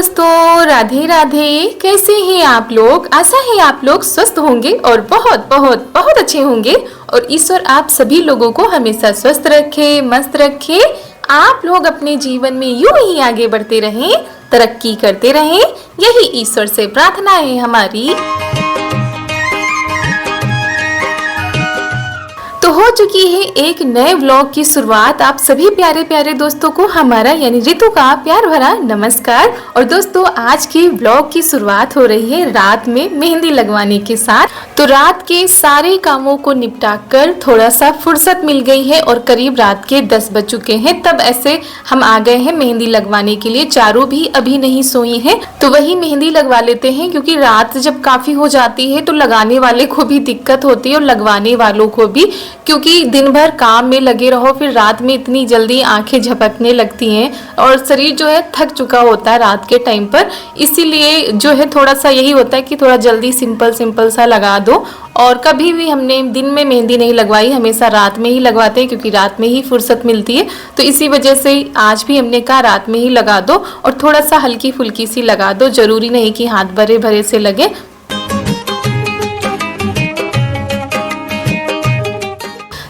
दोस्तों, राधे राधे। कैसे हैं आप लोग? आशा है आप लोग स्वस्थ होंगे और बहुत बहुत बहुत अच्छे होंगे। और ईश्वर आप सभी लोगों को हमेशा स्वस्थ रखे, मस्त रखे। आप लोग अपने जीवन में यूं ही आगे बढ़ते रहें, तरक्की करते रहें, यही ईश्वर से प्रार्थना है हमारी। तो हो चुकी है एक नए व्लॉग की शुरुआत। आप सभी प्यारे प्यारे दोस्तों को हमारा यानी रितु का प्यार भरा नमस्कार। और दोस्तों, आज की व्लॉग की शुरुआत हो रही है रात में मेहंदी लगवाने के साथ। तो रात के सारे कामों को निपटा कर थोड़ा सा फुर्सत मिल गई है और करीब रात के 10 बज चुके हैं। तब ऐसे हम आ गए हैं मेहंदी लगवाने के लिए। चारों भी अभी नहीं सोई हैं, तो वही मेहंदी लगवा लेते हैं, क्योंकि रात जब काफी हो जाती है तो लगाने वाले को भी दिक्कत होती है और लगवाने वालों को भी, क्योंकि दिन भर काम में लगे रहो, फिर रात में इतनी जल्दी आंखें झपकने लगती हैं और शरीर जो है थक चुका होता है रात के टाइम पर। इसीलिए जो है थोड़ा सा यही होता है कि थोड़ा जल्दी सिंपल सिंपल सा लगा दो। और कभी भी हमने दिन में मेहंदी नहीं लगवाई, हमेशा रात में ही लगवाते हैं, क्योंकि रात में ही फुर्सत मिलती है। तो इसी वजह से आज भी हमने कहा रात में ही लगा दो और थोड़ा सा हल्की फुल्की सी लगा दो, जरूरी नहीं कि हाथ भरे भरे से लगे।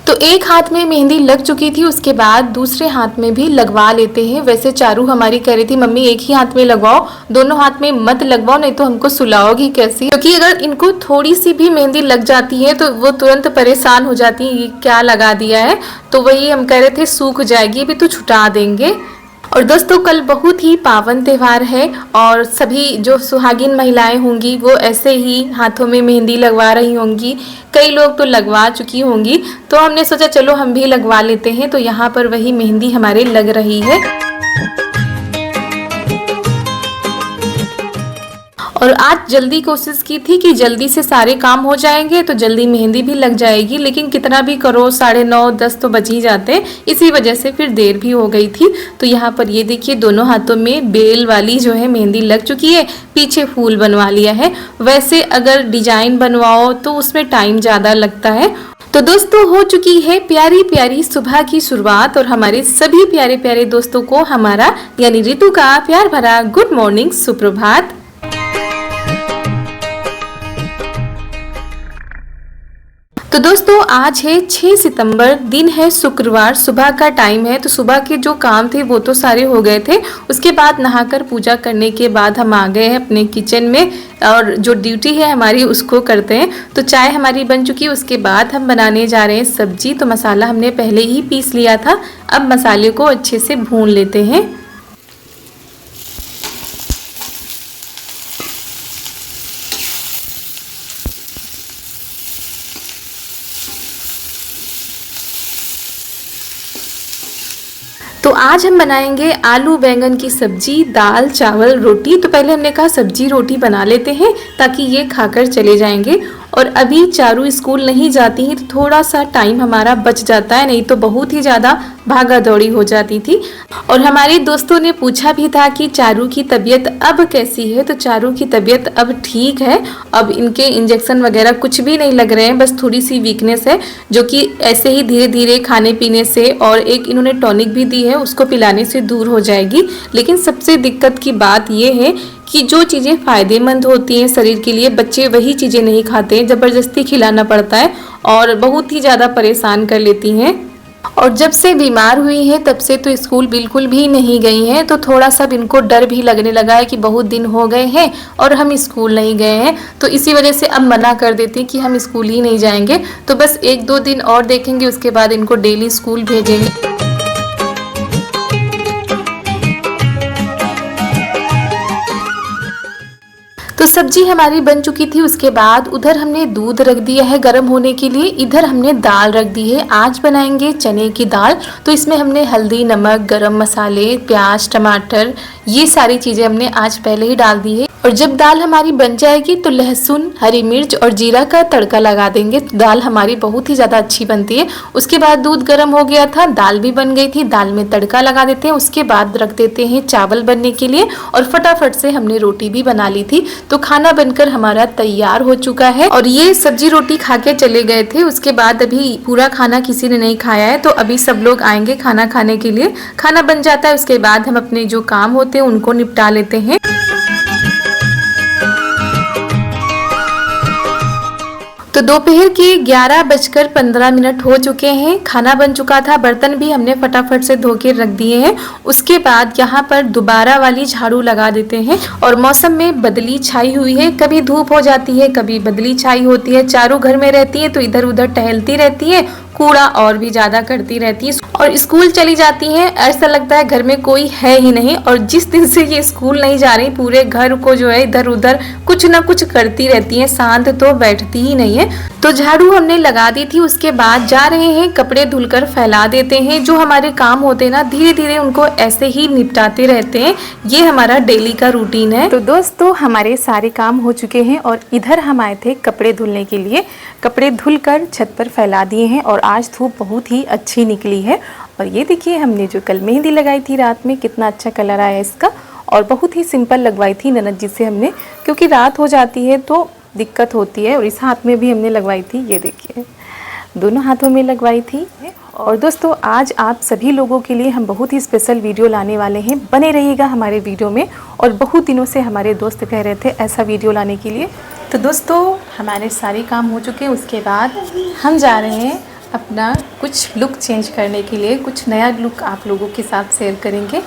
तो एक हाथ में मेहंदी लग चुकी थी, उसके बाद दूसरे हाथ में भी लगवा लेते हैं। वैसे चारू हमारी कह रही थी मम्मी एक ही हाथ में लगवाओ, दोनों हाथ में मत लगवाओ, नहीं तो हमको सुलाओगी कैसी। क्योंकि अगर इनको थोड़ी सी भी मेहंदी लग जाती है तो वो तुरंत परेशान हो जाती है, ये क्या लगा दिया है। तो वही हम कह रहे थे सूख जाएगी, अभी तो छुटा देंगे। और दोस्तों, कल बहुत ही पावन त्यौहार है और सभी जो सुहागिन महिलाएं होंगी वो ऐसे ही हाथों में मेहंदी लगवा रही होंगी। कई लोग तो लगवा चुकी होंगी, तो हमने सोचा चलो हम भी लगवा लेते हैं। तो यहाँ पर वही मेहंदी हमारे लग रही है। और आज जल्दी कोशिश की थी कि जल्दी से सारे काम हो जाएंगे तो जल्दी मेहंदी भी लग जाएगी, लेकिन कितना भी करो 9:30 10 तो बज ही जाते हैं। इसी वजह से फिर देर भी हो गई थी। तो यहाँ पर ये देखिए दोनों हाथों में बेल वाली जो है मेहंदी लग चुकी है, पीछे फूल बनवा लिया है। वैसे अगर डिजाइन बनवाओ तो उसमें टाइम ज़्यादा लगता है। तो दोस्तों, हो चुकी है प्यारी प्यारी सुबह की शुरुआत और हमारे सभी प्यारे प्यारे दोस्तों को हमारा यानी रितु का प्यार भरा गुड मॉर्निंग, सुप्रभात। तो दोस्तों, आज है 6 सितंबर, दिन है शुक्रवार, सुबह का टाइम है। तो सुबह के जो काम थे वो तो सारे हो गए थे। उसके बाद नहाकर पूजा करने के बाद हम आ गए हैं अपने किचन में और जो ड्यूटी है हमारी उसको करते हैं। तो चाय हमारी बन चुकी है, उसके बाद हम बनाने जा रहे हैं सब्जी। तो मसाला हमने पहले ही पीस लिया था, अब मसाले को अच्छे से भून लेते हैं। तो आज हम बनाएंगे आलू बैंगन की सब्जी, दाल चावल रोटी। तो पहले हमने कहा सब्जी रोटी बना लेते हैं ताकि ये खाकर चले जाएंगे। और अभी चारू स्कूल नहीं जाती है तो थोड़ा सा टाइम हमारा बच जाता है, नहीं तो बहुत ही ज़्यादा भागा दौड़ी हो जाती थी। और हमारे दोस्तों ने पूछा भी था कि चारू की तबीयत अब कैसी है। तो चारू की तबीयत अब ठीक है, अब इनके इंजेक्शन वगैरह कुछ भी नहीं लग रहे हैं, बस थोड़ी सी वीकनेस है जो कि ऐसे ही धीरे धीरे खाने पीने से और एक इन्होंने टॉनिक भी दी है उसको पिलाने से दूर हो जाएगी। लेकिन सबसे दिक्कत की बात ये है कि जो चीज़ें फ़ायदेमंद होती हैं शरीर के लिए, बच्चे वही चीज़ें नहीं खाते हैं, ज़बरदस्ती खिलाना पड़ता है और बहुत ही ज़्यादा परेशान कर लेती हैं। और जब से बीमार हुई है तब से तो स्कूल बिल्कुल भी नहीं गई हैं। तो थोड़ा सा इनको डर भी लगने लगा है कि बहुत दिन हो गए हैं और हम स्कूल नहीं गए हैं। तो इसी वजह से अब मना कर देती हैं कि हम स्कूल ही नहीं जाएंगे। तो बस 1-2 दिन और देखेंगे, उसके बाद इनको डेली स्कूल भेजेंगे। तो सब्जी हमारी बन चुकी थी, उसके बाद उधर हमने दूध रख दिया है गर्म होने के लिए, इधर हमने दाल रख दी है। आज बनाएंगे चने की दाल। तो इसमें हमने हल्दी, नमक, गरम मसाले, प्याज, टमाटर, ये सारी चीज़ें हमने आज पहले ही डाल दी है। और जब दाल हमारी बन जाएगी तो लहसुन, हरी मिर्च और जीरा का तड़का लगा देंगे। तो दाल हमारी बहुत ही ज़्यादा अच्छी बनती है। उसके बाद दूध गर्म हो गया था, दाल भी बन गई थी, दाल में तड़का लगा देते हैं। उसके बाद रख देते हैं चावल बनने के लिए और फटाफट से हमने रोटी भी बना ली थी। तो खाना बनकर हमारा तैयार हो चुका है और ये सब्जी रोटी खा के चले गए थे। उसके बाद अभी पूरा खाना किसी ने नहीं खाया है, तो अभी सब लोग आएंगे खाना खाने के लिए। खाना बन जाता है, उसके बाद हम अपने जो काम होते हैं उनको निपटा लेते हैं। तो दोपहर के 11:15 हो चुके हैं। खाना बन चुका था, बर्तन भी हमने फटाफट से धो के रख दिए हैं। उसके बाद यहाँ पर दोबारा वाली झाड़ू लगा देते हैं और मौसम में बदली छाई हुई है, कभी धूप हो जाती है, कभी बदली छाई होती है। चारों घर में रहती है तो इधर उधर टहलती रहती है, कूड़ा और भी ज्यादा करती रहती है और स्कूल चली जाती हैं। ऐसा लगता है घर में कोई है ही नहीं, और जिस दिन से ये स्कूल नहीं जा रही पूरे घर को जो है इधर उधर कुछ ना कुछ करती रहती हैं, शांत तो बैठती ही नहीं है। तो झाड़ू हमने लगा दी थी, उसके बाद जा रहे हैं कपड़े धुलकर फैला देते हैं। जो हमारे काम होते हैं ना धीरे धीरे उनको ऐसे ही निपटाते रहते हैं, ये हमारा डेली का रूटीन है। तो दोस्तों हमारे सारे काम हो चुके हैं और इधर हम आए थे कपड़े धुलने के लिए। कपड़े धुलकर छत पर फैला दिए हैं और आज धूप बहुत ही अच्छी निकली है। और ये देखिए हमने जो कल मेहंदी लगाई थी रात में, कितना अच्छा कलर आया इसका, और बहुत ही सिंपल लगवाई थी ननद जी से हमने, क्योंकि रात हो जाती है तो दिक्कत होती है। और इस हाथ में भी हमने लगवाई थी, ये देखिए दोनों हाथों में लगवाई थी। और दोस्तों आज आप सभी लोगों के लिए हम बहुत ही स्पेशल वीडियो लाने वाले हैं, बने रहिएगा हमारे वीडियो में। और बहुत दिनों से हमारे दोस्त कह रहे थे ऐसा वीडियो लाने के लिए। तो दोस्तों हमारे सारे काम हो चुके हैं, उसके बाद हम जा रहे हैं अपना कुछ लुक चेंज करने के लिए, कुछ नया लुक आप लोगों के साथ शेयर करेंगे।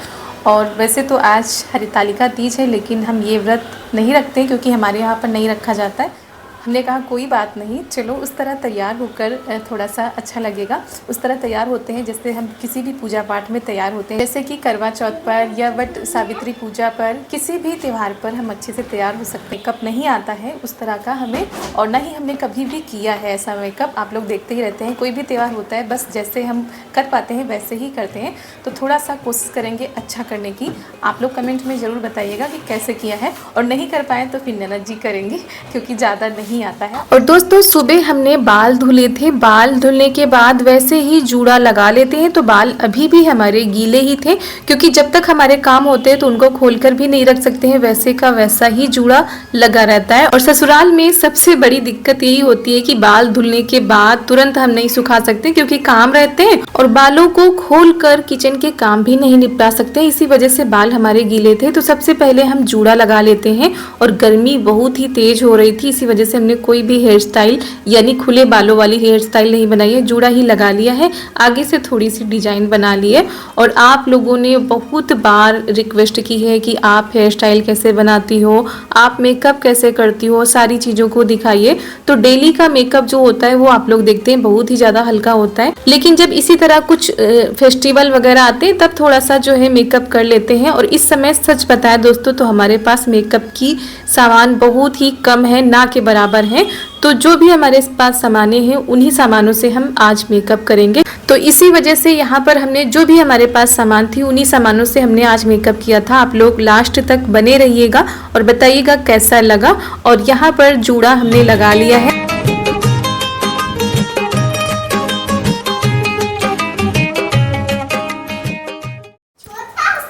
और वैसे तो आज हरितालिका तीज है, लेकिन हम ये व्रत नहीं रखते क्योंकि हमारे यहाँ पर नहीं रखा जाता है। हमने कहा कोई बात नहीं, चलो उस तरह तैयार होकर थोड़ा सा अच्छा लगेगा। उस तरह तैयार होते हैं जैसे हम किसी भी पूजा पाठ में तैयार होते हैं, जैसे कि करवा चौथ पर या वट सावित्री पूजा पर, किसी भी त्यौहार पर हम अच्छे से तैयार हो सकते हैं। मेकअप नहीं आता है उस तरह का हमें, और ना ही हमने कभी भी किया है ऐसा मेकअप। आप लोग देखते ही रहते हैं, कोई भी त्यौहार होता है बस जैसे हम कर पाते हैं वैसे ही करते हैं। तो थोड़ा सा कोशिश करेंगे अच्छा करने की। आप लोग कमेंट में ज़रूर बताइएगा कि कैसे किया है, और नहीं कर पाए तो फिर ननद जी करेंगे क्योंकि ज़्यादा नहीं आता है। और दोस्तों सुबह हमने बाल धुले थे, बाल धुलने के बाद वैसे ही जूड़ा लगा लेते हैं। तो बाल अभी भी हमारे गीले ही थे, क्योंकि जब तक हमारे काम होते हैं तो उनको खोलकर भी नहीं रख सकते हैं, वैसे का वैसा ही जूड़ा लगा रहता है। और ससुराल में सबसे बड़ी दिक्कत यही होती है कि बाल धुलने के बाद तुरंत हम नहीं सुखा सकते क्योंकि काम रहते हैं, और बालों को खोल कर किचन के काम भी नहीं निपटा सकते। इसी वजह से बाल हमारे गीले थे। तो सबसे पहले हम जूड़ा लगा लेते हैं, और गर्मी बहुत ही तेज हो रही थी, इसी वजह से हमने कोई भी हेयर स्टाइल यानी खुले बालों वाली हेयर स्टाइल नहीं बनाई है, जूड़ा ही लगा लिया है। आगे से थोड़ी सी डिजाइन बना ली है। और आप लोगों ने बहुत बार रिक्वेस्ट की है कि आप हेयर स्टाइल कैसे बनाती हो, आप मेकअप कैसे करती हो, सारी चीज़ों को दिखाइए। तो डेली का मेकअप जो होता है वो आप लोग देखते हैं बहुत ही ज़्यादा हल्का होता है, लेकिन जब इसी तरह कुछ फेस्टिवल वगैरह आते हैं तब थोड़ा सा जो है मेकअप कर लेते हैं। और इस समय सच बताया दोस्तों तो हमारे पास मेकअप की सामान बहुत ही कम है, ना के बराबर है। तो जो भी हमारे पास सामानें हैं उन्हीं सामानों से हम आज मेकअप करेंगे। तो इसी वजह से यहाँ पर हमने जो भी हमारे पास सामान थी उन्हीं सामानों से हमने आज मेकअप किया था। आप लोग लास्ट तक बने रहिएगा और बताइएगा कैसा लगा। और यहाँ पर जूड़ा हमने लगा लिया है।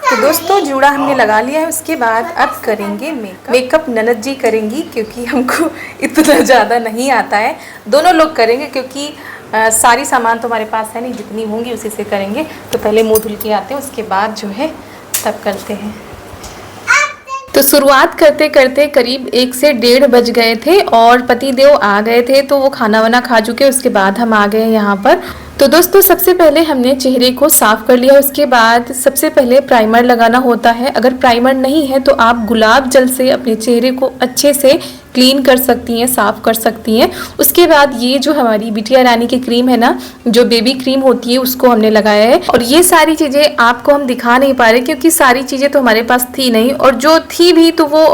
तो दोस्तों जूड़ा हमने लगा लिया है, उसके बाद अब करेंगे मेकअप ननद जी करेंगी, क्योंकि हमको इतना ज़्यादा नहीं आता है। दोनों लोग करेंगे क्योंकि सारी सामान तो हमारे पास है नहीं, जितनी होंगी उसी से करेंगे। तो पहले मुंह धुल के आते हैं, उसके बाद जो है तब करते हैं। तो शुरुआत करते करते करीब 1 से 1:30 बज गए थे और पतिदेव आ गए थे, तो वो खाना वाना खा चुके। उसके बाद हम आ गए यहाँ पर। तो दोस्तों सबसे पहले हमने चेहरे को साफ कर लिया। उसके बाद सबसे पहले प्राइमर लगाना होता है। अगर प्राइमर नहीं है तो आप गुलाब जल से अपने चेहरे को अच्छे से क्लीन कर सकती हैं, साफ कर सकती हैं। उसके बाद ये जो हमारी बिटिया रानी की क्रीम है ना, जो बेबी क्रीम होती है, उसको हमने लगाया है। और ये सारी चीज़ें आपको हम दिखा नहीं पा रहे क्योंकि सारी चीज़ें तो हमारे पास थी नहीं, और जो थी भी तो वो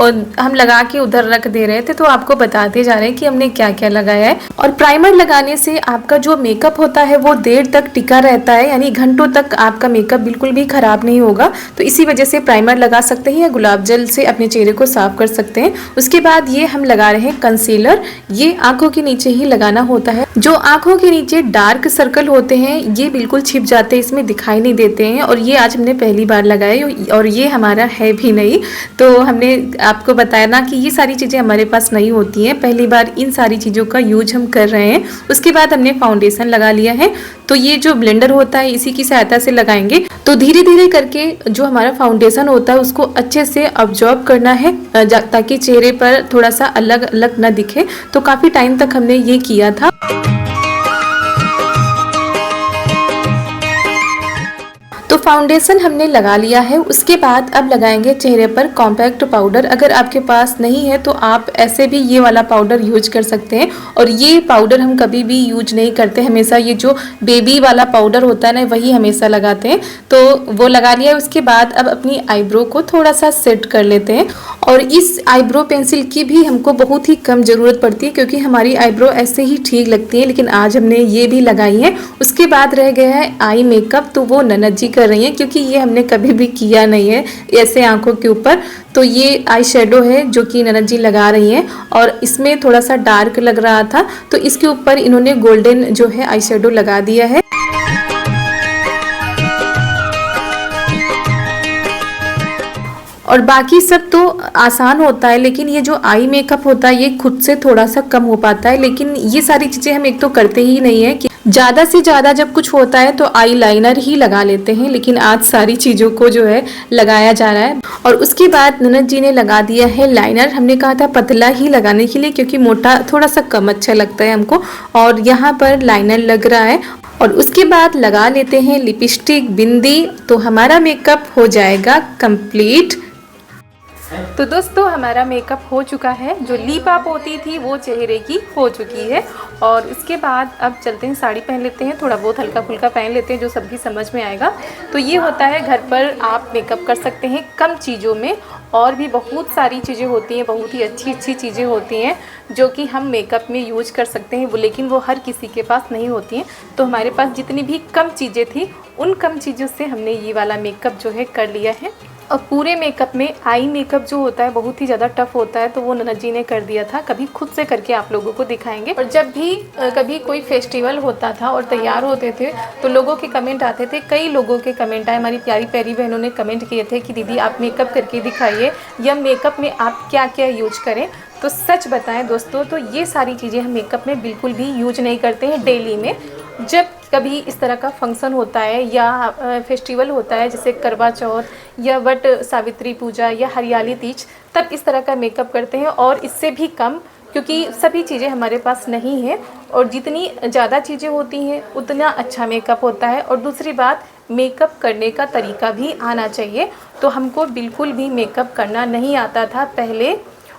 हम लगा के उधर रख दे रहे थे। तो आपको बताते जा रहे हैं कि हमने क्या क्या लगाया है। और प्राइमर लगाने से आपका जो मेकअप होता है वो देर तक टिका रहता है, यानी घंटों तक आपका मेकअप बिल्कुल भी खराब नहीं होगा। तो इसी वजह से प्राइमर लगा सकते हैं या गुलाब जल से अपने चेहरे को साफ कर सकते हैं। उसके बाद ये हम लगा रहे हैं कंसीलर। ये आंखों के नीचे ही लगाना होता है। जो आंखों के नीचे डार्क सर्कल होते हैं ये बिल्कुल छिप जाते हैं, इसमें दिखाई नहीं देते हैं। और ये आज हमने पहली बार लगाए और ये हमारा है भी नहीं, तो हमने आपको बताया ना कि ये सारी चीज़ें हमारे पास नहीं होती हैं। पहली बार इन सारी चीज़ों का यूज हम कर रहे हैं। उसके बाद हमने फाउंडेशन लगा लिया है। तो ये जो ब्लेंडर होता है इसी की सहायता से लगाएंगे। तो धीरे धीरे करके जो हमारा फाउंडेशन होता है उसको अच्छे से अब्जॉर्ब करना है ताकि चेहरे पर थोड़ा सा अलग अलग ना दिखे। तो काफ़ी टाइम तक हमने ये किया था। तो फाउंडेशन हमने लगा लिया है। उसके बाद अब लगाएंगे चेहरे पर कॉम्पैक्ट पाउडर। अगर आपके पास नहीं है तो आप ऐसे भी ये वाला पाउडर यूज कर सकते हैं। और ये पाउडर हम कभी भी यूज नहीं करते, हमेशा ये जो बेबी वाला पाउडर होता है ना वही हमेशा लगाते हैं। तो वो लगा लिया है। उसके बाद अब अपनी आईब्रो को थोड़ा सा सेट कर लेते हैं। और इस आईब्रो पेंसिल की भी हमको बहुत ही कम ज़रूरत पड़ती है क्योंकि हमारी आईब्रो ऐसे ही ठीक लगती है, लेकिन आज हमने ये भी लगाई है। उसके बाद रह गया है आई मेकअप, तो वो ननद जी कर रही हैं क्योंकि ये हमने कभी भी किया नहीं है ऐसे आंखों के ऊपर। तो ये आई शेडो है जो कि ननद जी लगा रही हैं और इसमें थोड़ा सा डार्क लग रहा था तो इसके ऊपर इन्होंने गोल्डन जो है आई शेडो लगा दिया है। और बाकी सब तो आसान होता है, लेकिन ये जो आई मेकअप होता है ये खुद से थोड़ा सा कम हो पाता है। लेकिन ये सारी चीज़ें हम एक तो करते ही नहीं है कि ज़्यादा से ज़्यादा जब कुछ होता है तो आई लाइनर ही लगा लेते हैं, लेकिन आज सारी चीज़ों को जो है लगाया जा रहा है। और उसके बाद ननद जी ने लगा दिया है लाइनर। हमने कहा था पतला ही लगाने के लिए क्योंकि मोटा थोड़ा सा कम अच्छा लगता है हमको। और यहाँ पर लाइनर लग रहा है। और उसके बाद लगा लेते हैं लिपस्टिक, बिंदी। तो हमारा मेकअप हो जाएगा कंप्लीट। तो दोस्तों हमारा मेकअप हो चुका है। जो लिप आप होती थी वो चेहरे की हो चुकी है। और उसके बाद अब चलते हैं, साड़ी पहन लेते हैं, थोड़ा बहुत हल्का फुल्का पहन लेते हैं जो सबकी समझ में आएगा। तो ये होता है घर पर आप मेकअप कर सकते हैं कम चीज़ों में। और भी बहुत सारी चीज़ें होती हैं, बहुत ही अच्छी अच्छी चीज़ें होती हैं जो कि हम मेकअप में यूज कर सकते हैं, वो लेकिन वो हर किसी के पास नहीं होती हैं। तो हमारे पास जितनी भी कम चीज़ें थी उन कम चीज़ों से हमने ये वाला मेकअप जो है कर लिया है। और पूरे मेकअप में आई मेकअप जो होता है बहुत ही ज़्यादा टफ होता है, तो वो ननद जी ने कर दिया था। कभी खुद से करके आप लोगों को दिखाएंगे। और जब भी कभी कोई फेस्टिवल होता था और तैयार होते थे तो लोगों के कमेंट आते थे, कई लोगों के कमेंट आए। हमारी प्यारी प्यारी बहनों ने कमेंट किए थे कि दीदी आप मेकअप करके दिखाइए या मेकअप में आप क्या क्या यूज करें। तो सच बताएं दोस्तों, तो ये सारी चीज़ें हम मेकअप में बिल्कुल भी यूज नहीं करते हैं डेली में। जब कभी इस तरह का फंक्शन होता है या फेस्टिवल होता है जैसे करवा चौथ या वट सावित्री पूजा या हरियाली तीज, तब इस तरह का मेकअप करते हैं। और इससे भी कम, क्योंकि सभी चीज़ें हमारे पास नहीं हैं। और जितनी ज़्यादा चीज़ें होती हैं उतना अच्छा मेकअप होता है। और दूसरी बात, मेकअप करने का तरीका भी आना चाहिए। तो हमको बिल्कुल भी मेकअप करना नहीं आता था पहले,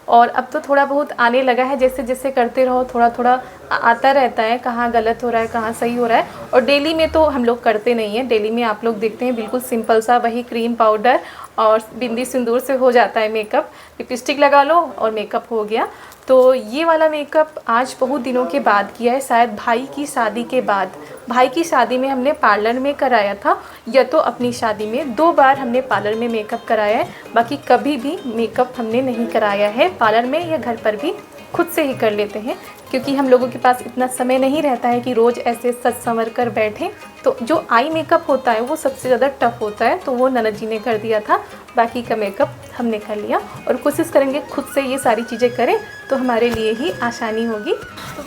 और अब तो थोड़ा बहुत आने लगा है। जैसे जैसे करते रहो थोड़ा थोड़ा आता रहता है, कहाँ गलत हो रहा है कहाँ सही हो रहा है। और डेली में तो हम लोग करते नहीं हैं। डेली में आप लोग देखते हैं बिल्कुल सिंपल सा वही क्रीम पाउडर और बिंदी सिंदूर से हो जाता है मेकअप। लिपस्टिक लगा लो और मेकअप हो गया। तो ये वाला मेकअप आज बहुत दिनों के बाद किया है, शायद भाई की शादी के बाद। भाई की शादी में हमने पार्लर में कराया था, या तो अपनी शादी में 2 बार हमने पार्लर में मेकअप कराया है। बाकी कभी भी मेकअप हमने नहीं कराया है पार्लर में, या घर पर भी खुद से ही कर लेते हैं क्योंकि हम लोगों के पास इतना समय नहीं रहता है कि रोज़ ऐसे सज संवर कर बैठें। तो जो आई मेकअप होता है वो सबसे ज़्यादा टफ होता है, तो वो ननद जी ने कर दिया था। बाकी का मेकअप हमने कर लिया और कोशिश करेंगे खुद से ये सारी चीज़ें करें तो हमारे लिए ही आसानी होगी।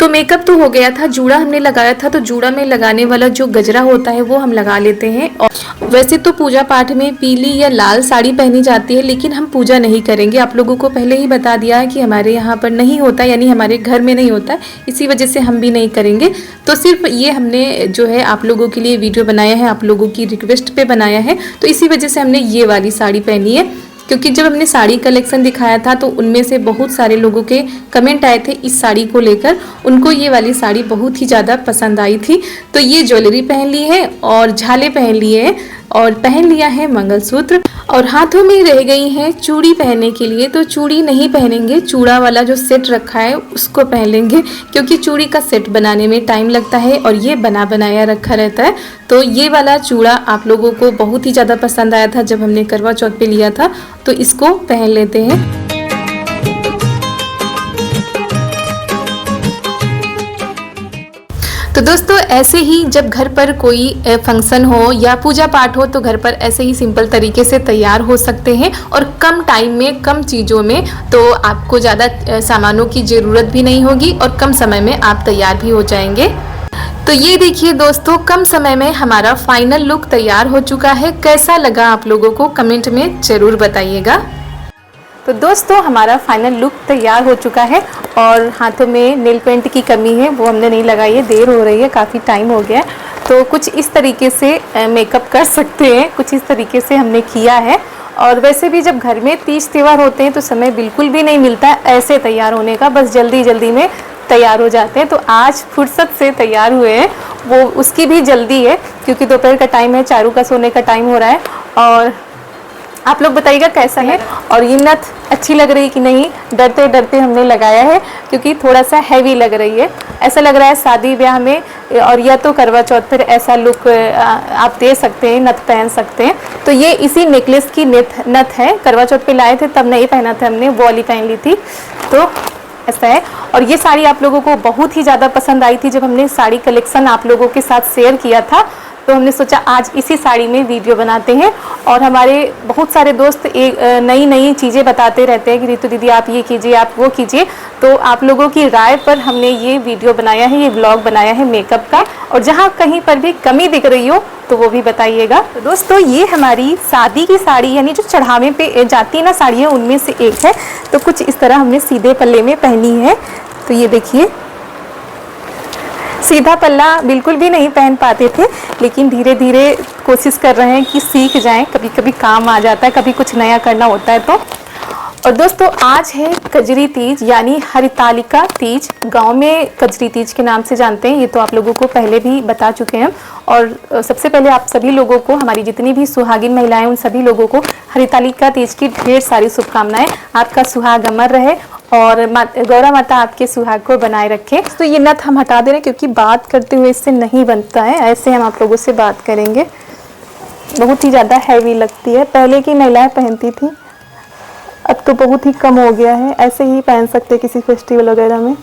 तो मेकअप तो हो गया था, जूड़ा हमने लगाया था। तो जूड़ा में लगाने वाला जो गजरा होता है वो हम लगा लेते हैं। और वैसे तो पूजा पाठ में पीली या लाल साड़ी पहनी जाती है, लेकिन हम पूजा नहीं करेंगे। आप लोगों को पहले ही बता दिया है कि हमारे यहाँ पर नहीं होता, यानी हमारे घर में नहीं होता, इसी वजह से हम भी नहीं करेंगे। तो सिर्फ ये हमने जो है आप लोगों के लिए वीडियो बनाया है, आप लोगों की रिक्वेस्ट पे बनाया है। तो इसी वजह से हमने ये वाली साड़ी पहनी है, क्योंकि जब हमने साड़ी कलेक्शन दिखाया था तो उनमें से बहुत सारे लोगों के कमेंट आए थे इस साड़ी को लेकर। उनको ये वाली साड़ी बहुत ही ज़्यादा पसंद आई थी। तो ये ज्वेलरी पहन ली है और झाले पहन लिए हैं और पहन लिया है मंगलसूत्र, और हाथों में रह गई हैं चूड़ी पहनने के लिए। तो चूड़ी नहीं पहनेंगे, चूड़ा वाला जो सेट रखा है उसको पहन लेंगे, क्योंकि चूड़ी का सेट बनाने में टाइम लगता है और ये बना बनाया रखा रहता है। तो ये वाला चूड़ा आप लोगों को बहुत ही ज़्यादा पसंद आया था जब हमने करवा चौथ पे लिया था, तो इसको पहन लेते हैं। तो दोस्तों ऐसे ही जब घर पर कोई फंक्शन हो या पूजा पाठ हो तो घर पर ऐसे ही सिंपल तरीके से तैयार हो सकते हैं और कम टाइम में कम चीज़ों में, तो आपको ज़्यादा सामानों की ज़रूरत भी नहीं होगी और कम समय में आप तैयार भी हो जाएंगे। तो ये देखिए दोस्तों, कम समय में हमारा फाइनल लुक तैयार हो चुका है। कैसा लगा आप लोगों को कमेंट में ज़रूर बताइएगा। तो दोस्तों हमारा फाइनल लुक तैयार हो चुका है और हाथों में नेल पेंट की कमी है, वो हमने नहीं लगाई है, देर हो रही है, काफ़ी टाइम हो गया है। तो कुछ इस तरीके से मेकअप कर सकते हैं, कुछ इस तरीके से हमने किया है। और वैसे भी जब घर में तीज त्यौहार होते हैं तो समय बिल्कुल भी नहीं मिलता है ऐसे तैयार होने का, बस जल्दी जल्दी में तैयार हो जाते हैं। तो आज फुर्सत से तैयार हुए हैं, वो उसकी भी जल्दी है क्योंकि दोपहर का टाइम है, चारू का सोने का टाइम हो रहा है। और आप लोग बताइएगा कैसा है और ये नथ अच्छी लग रही कि नहीं। डरते डरते हमने लगाया है क्योंकि थोड़ा सा हैवी लग रही है, ऐसा लग रहा है शादी ब्याह में और या तो करवा चौथ पर ऐसा लुक आप दे सकते हैं, नथ पहन सकते हैं। तो ये इसी नेकलेस की नथ है, करवा चौथ पे लाए थे तब नहीं पहना था हमने, वो वाली पहन ली थी, तो ऐसा है। और ये साड़ी आप लोगों को बहुत ही ज़्यादा पसंद आई थी जब हमने साड़ी कलेक्शन आप लोगों के साथ शेयर किया था, तो हमने सोचा आज इसी साड़ी में वीडियो बनाते हैं। और हमारे बहुत सारे दोस्त नई नई चीज़ें बताते रहते हैं कि रितु दीदी आप ये कीजिए, आप वो कीजिए, तो आप लोगों की राय पर हमने ये वीडियो बनाया है, ये ब्लॉग बनाया है मेकअप का। और जहाँ कहीं पर भी कमी दिख रही हो तो वो भी बताइएगा। तो दोस्तों ये हमारी शादी की साड़ी यानी जो चढ़ावे पे जाती है ना साड़ियाँ, उनमें से एक है। तो कुछ इस तरह हमने सीधे पल्ले में पहनी है। तो ये देखिए, सीधा पल्ला बिल्कुल भी नहीं पहन पाते थे, लेकिन धीरे धीरे कोशिश कर रहे हैं कि सीख जाएं, कभी कभी काम आ जाता है, कभी कुछ नया करना होता है तो। और दोस्तों आज है कजरी तीज यानी हरितालिका तीज, गांव में कजरी तीज के नाम से जानते हैं, ये तो आप लोगों को पहले भी बता चुके हैं। और सबसे पहले आप सभी लोगों को, हमारी जितनी भी सुहागिन महिलाएं उन सभी लोगों को हरितालिका तीज की ढेर सारी शुभकामनाएं। आपका सुहाग अमर रहे और गौरा माता आपके सुहाग को बनाए रखे। तो ये नथ हम हटा दे रहे हैं क्योंकि बात करते हुए इससे नहीं बनता है, ऐसे हम आप लोगों से बात करेंगे। बहुत ही ज़्यादा हैवी लगती है, पहले की महिलाएं पहनती थी, अब तो बहुत ही कम हो गया है, ऐसे ही पहन सकते किसी फेस्टिवल वगैरह में।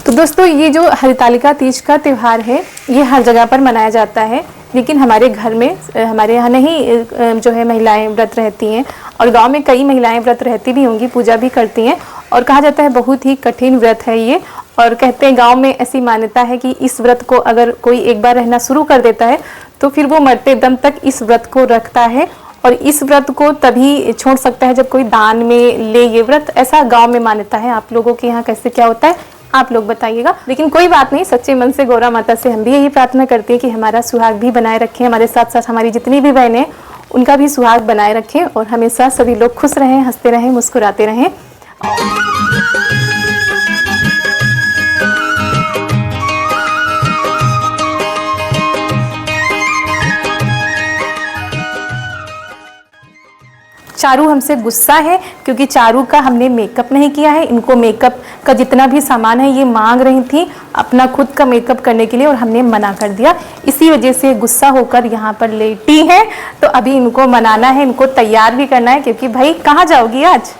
तो दोस्तों ये जो हरितालिका तीज का त्यौहार है ये हर जगह पर मनाया जाता है, लेकिन हमारे घर में, हमारे यहाँ नहीं जो है महिलाएं व्रत रहती हैं, और गांव में कई महिलाएं व्रत रहती भी होंगी, पूजा भी करती हैं। और कहा जाता है बहुत ही कठिन व्रत है ये, और कहते हैं गांव में ऐसी मान्यता है कि इस व्रत को अगर कोई एक बार रहना शुरू कर देता है तो फिर वो मरते दम तक इस व्रत को रखता है, और इस व्रत को तभी छोड़ सकता है जब कोई दान में ले ये व्रत, ऐसा गांव में मान्यता है। आप लोगों के यहाँ कैसे क्या होता है आप लोग बताइएगा। लेकिन कोई बात नहीं, सच्चे मन से गौरा माता से हम भी यही प्रार्थना करते हैं कि हमारा सुहाग भी बनाए रखें, हमारे साथ साथ हमारी जितनी भी बहनें उनका भी सुहाग बनाए रखें, और हमेशा सभी लोग खुश रहें, हंसते रहें, मुस्कुराते रहें। चारू हमसे गुस्सा है क्योंकि चारू का हमने मेकअप नहीं किया है। इनको मेकअप का जितना भी सामान है ये मांग रही थी अपना खुद का मेकअप करने के लिए, और हमने मना कर दिया, इसी वजह से गुस्सा होकर यहाँ पर लेटी है। तो अभी इनको मनाना है, इनको तैयार भी करना है, क्योंकि भाई कहाँ जाओगी आज,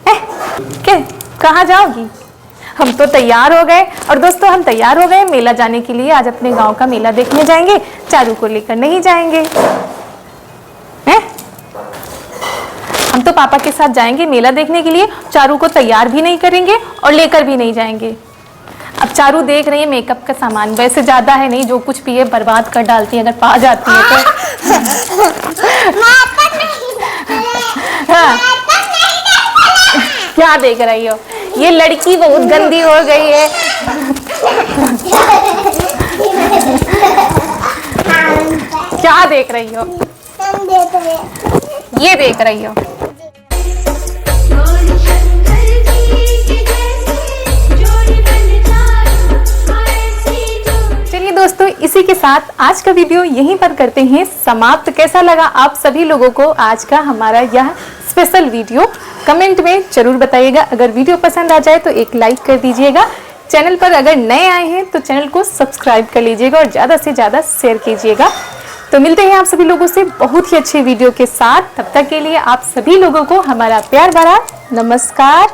क्या कहाँ जाओगी? हम तो तैयार हो गए। और दोस्तों हम तैयार हो गए मेला जाने के लिए, आज अपने गाँव का मेला देखने जाएंगे, चारू को लेकर नहीं जाएंगे। हम तो पापा के साथ जाएंगे मेला देखने के लिए, चारू को तैयार भी नहीं करेंगे और लेकर भी नहीं जाएंगे। अब चारू देख रही है मेकअप का सामान, वैसे ज़्यादा है नहीं, जो कुछ भी है बर्बाद कर डालती है अगर पा जाती है तो। हाँ। क्या देख रही हो? ये लड़की बहुत गंदी हो गई है। क्या देख रही हो? ये देख रही हो? चलिए दोस्तों, इसी के साथ आज का वीडियो यहीं पर करते हैं समाप्त। कैसा लगा आप सभी लोगों को आज का हमारा यह स्पेशल वीडियो? कमेंट में जरूर बताइएगा। अगर वीडियो पसंद आ जाए तो एक लाइक कर दीजिएगा। चैनल पर अगर नए आए हैं तो चैनल को सब्सक्राइब कर लीजिएगा और ज़्यादा से ज़्यादा शेयर कीजिएगा। तो मिलते हैं आप सभी लोगों से बहुत ही अच्छे वीडियो के साथ। तब तक के लिए आप सभी लोगों को हमारा प्यार भरा नमस्कार।